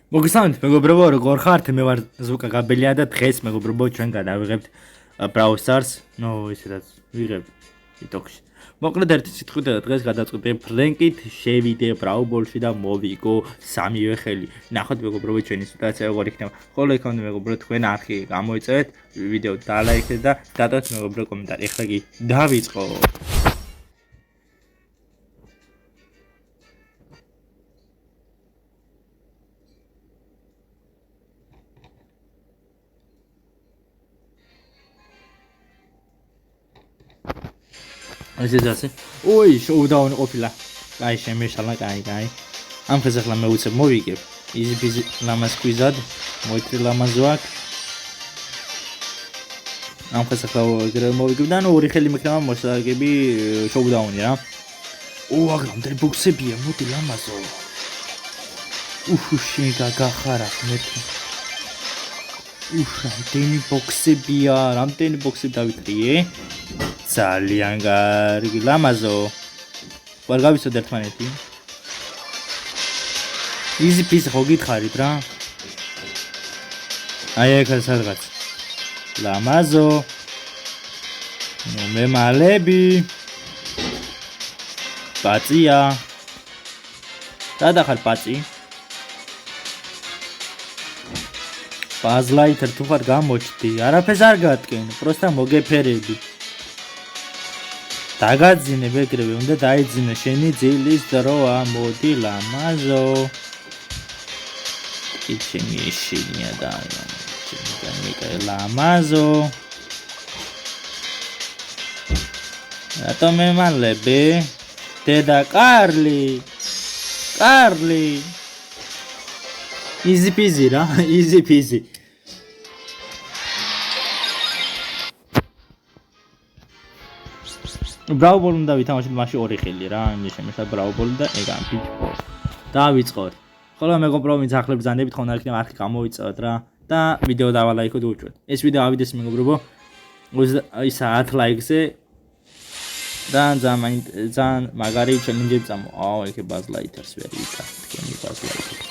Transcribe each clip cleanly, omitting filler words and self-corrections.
მოგესალმებით მეგობრებო, როგორ ხართ? მე ვარ ზუკა გაბელია და დღეს მეგობრებო ჩვენ გადავიღებთ Brawl Stars. ისედაც ვიღებთ TikTok-ში. მოკლედ ერთი სიტყვით დღეს გადავწყვიტე ფრენკით შევიდე Brawl Ball-ში და მოვიგო სამივე ხელი. ნახოთ მეგობრებო ჩვენი სიტუაცია როგორ იქნება. ხოლო იქამდე მეგობრებო თქვენ არხი გამოიწევეთ, ვიდეო დალაიქეთ და დადოთ მეგობრებო კომენტარი. ეხლა კი დავიწყოთ. Așa. Ui, showdown ყოფილა. Კაი, შემეშალა, კაი. ამ ხეს ახლა მე უცებ მოვიგებ. Easy peasy ლამაზ კვიზად, მოიქრე ლამაზ ვაკ. ამ ხეს ახლა მოვიგებ და ნუ ორი ხელი მექნება მოსაგები showdown-ი რა. აქ რამდენი ბოქსებია, მოდი ლამაზო. შენ გაგახარა მეთქი. რამდენი ბოქსები დავიქრიე? ძალიან კარგი ლამაზო. ვარ გავიცოდ ერთმანეთი. Easy peasy ხო გითხარით რა? აი ეგ სადღაც. ლამაზო. ნუ მე მალები. პაწია. დადახარ პაწი. ბაზლაითერ თუ ხარ გამოჩდი. არაფერს არ გატკენ, პროსტა მოგეფერები. დაგაძინე ბეკრები, უნდა დაიძინე შენი ძილის დროა, მოდი ლამაზო. იჩემი ეშინია და ჩემი ლამაზო. რატომ მემალები? დედა კარლი. Easy peasy რა, easy peasy. Brawl Ball უნდა ვითამაშოთ მაშინ ორი ხელი რა, იმის შემეშა Brawl Ball და ეგან Pitch Ball. დავიწყოთ. ხოლო მეგობრებო, ვინც ახლა ბრძანდებით, ხომ არ იქნება არხი გამოიწევთ რა და ვიდეო დავალაიქოთ უშვეთ. ეს ვიდეო ავიდეს მეგობრებო 10 ლაიქზე და ძალიან მაგარი ჩელენჯები წამო. ეხე ბაზლაითერს ვერ ვიკართ, თქვენი ბაზლაითერი.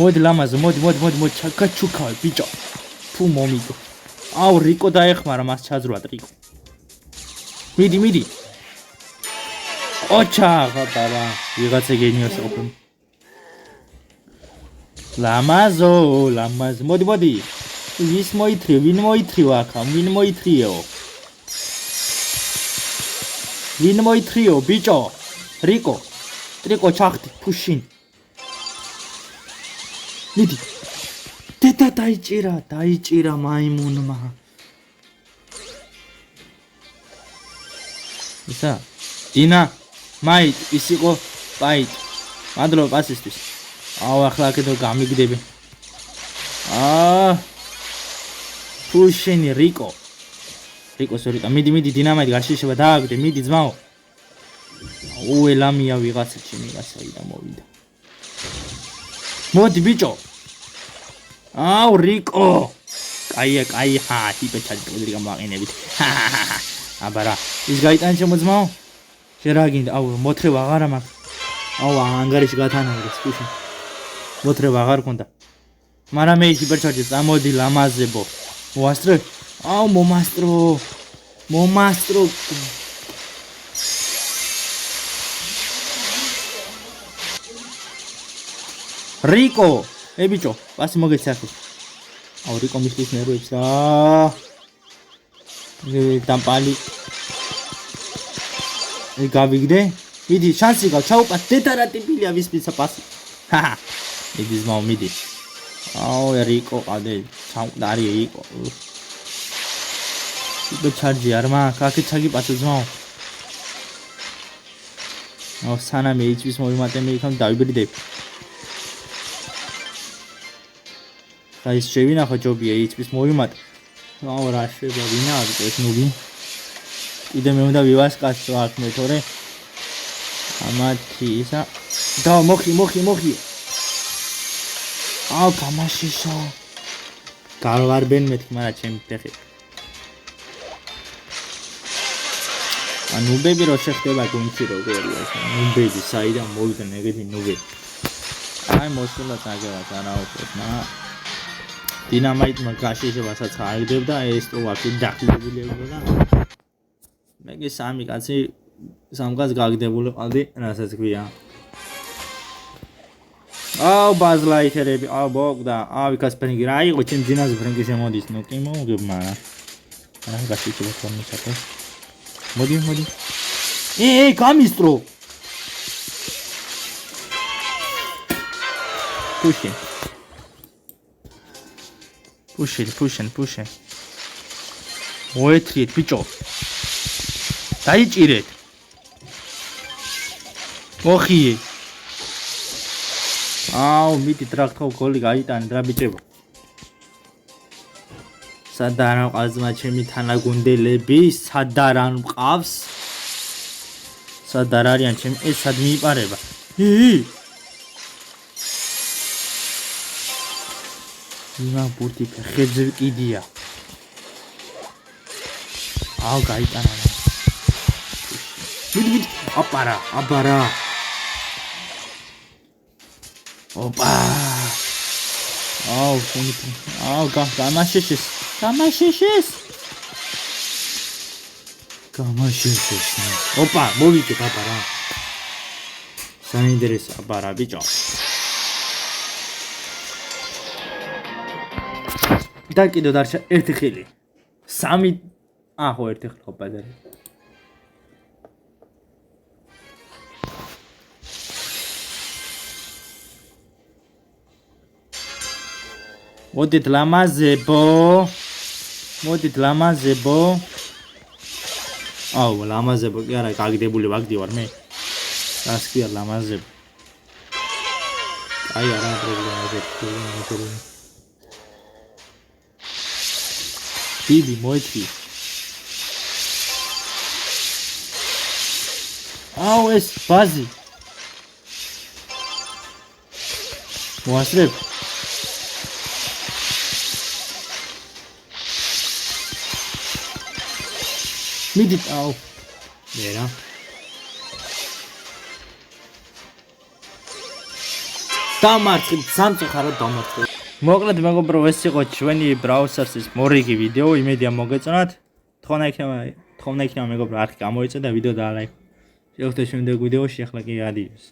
მოდი ლამაზო, მოდი ჩაკაჩუკავე ბიჭო. თუ მომიგო. რიკო დაეხმარა მას ჩაძრვა რიკო. მიდი. ოჩა, ხატარა. ვიღაცა გენიოსი ყოფილი. ლამაზო. მოდი. ვინ მოითრიო აქა? ვინ მოითრიო, ბიჭო? რიკო ჩახტი, ფუშინ. მიდი. დედა დაიჭირა მაიმუნმა. ისა დინა მაით ის იყო პაით მადლობა პასისთვის ახლა აქედო გამიგდები ფუშენი რიკო სორიკა მიდი დინამიტი გაშიშება დააგდე მიდი ძმაო ელამია ვიღაცა ჩემიღაცაიდან მოვიდა მოდი ბიჭო რიკო კაი ტიპე ჩაჭრილი გამაყენებით აბარა ის გაიტანა შემოძმაო შენ რა გინდა მოთრევა აღარა მაქვს ანგარიში გათანაბრეს ფუშინ მოთრევა აღარ გქონდა მაგრამ მე ჰიპერჩარჯი წამოდი ლამაზებო მოასწრო მომასტრო რიკო ბიჭო პასი მოგეცი აქ რიკო მისთვის ნერვებს რა დამპალი გავიგდე მიდი შანსი გაქვს ჩაუყარ დედა რა ტიპილია ვისპიცა პასი მიდი ზმაო მიდი რიკო ყადე ჩაუყარი იყო ჩარჯი არ მაქვს აქეთ ჩაგიპასე ზმაო სანამ HP-ს მოვიმატე მე იქამ დავიბრიდებ და ის შევინახო ჯობია HP-ს მოვიმატე რა შეიძლება ვინადი ეს ნუბი იდე მე უნდა ვივასკაცო აქ მე თორე ამათი ისა და მოხი გამაშიშო გავარბენ მეთქი მაგრამ ჩემი ფეხი ნუბები რო შეხდება გუნჩი როგორია ნუბები საიდან მოვიდნენ ეგეთი ნუბები აი მოსულაც აგერაც არა უყურებს, მაგრამ დინამიტმა გაშიშებასაც აიგდებდა ეს თუ ვაფშე დახილებული ეგდა. მე კი სამი კაცი სამკაც გაგდებული ყავდი, რასაც ქვია. აუ ბაზლაითერები, აუ ბოგდა, აუ ვიქასპენგი რა იყო ჩემ ძინაზე ფრენკი შემოდის, ნუ კი მოვგებ, მაგრამ რა გაშიშება თორმე საკო. მოდი. გამისტრო. Push. მოეთრიეთ ბიჭო. დაიჭირეთ. მოხიე. აუ მიდით რა თქო გოლი გაიტანეთ რა ბიჭებო. სადარან ყაზმა ჩემი თანაგუნდელები, სადარან მყავს. სადარ არიან ჩემი ეს სად მიიპარება. იმა ბურთი ფეხებზე კიდია. აუ გაიტანა. მიდი აპარა. ოპა. აუ გამაშეშეს. ოპა, მოვიდე აპარა. საინტერესო აპარა ბიჭო. და კიდევ დარჩა ერთი ხილი. 3 ხო ერთი ხილი ხო პადარი. მოდით ლამაზებო. აუ ლამაზებო კი არა გაგდებული ვაგდივარ მე. რას ქვია ლამაზებო. აი არა პრობლემა. დიდი მოეთრი. აუ ეს ბაზი. მოასწრებ. მიდით აუ. მერა. დამარცხეთ სამწუხაროდ დამარცხეთ. მოკლედ მეგობრო ეს იყო ჩვენი Brawl Stars-ის მორიგი ვიდეო, იმედია მოგეწონათ. თხოვნა იქნება მეგობრო არქი გამოიწვა და ვიდეო დაალაიქო. შევხვდეთ შემდეგ ვიდეოში, ახლა კი ადიოს.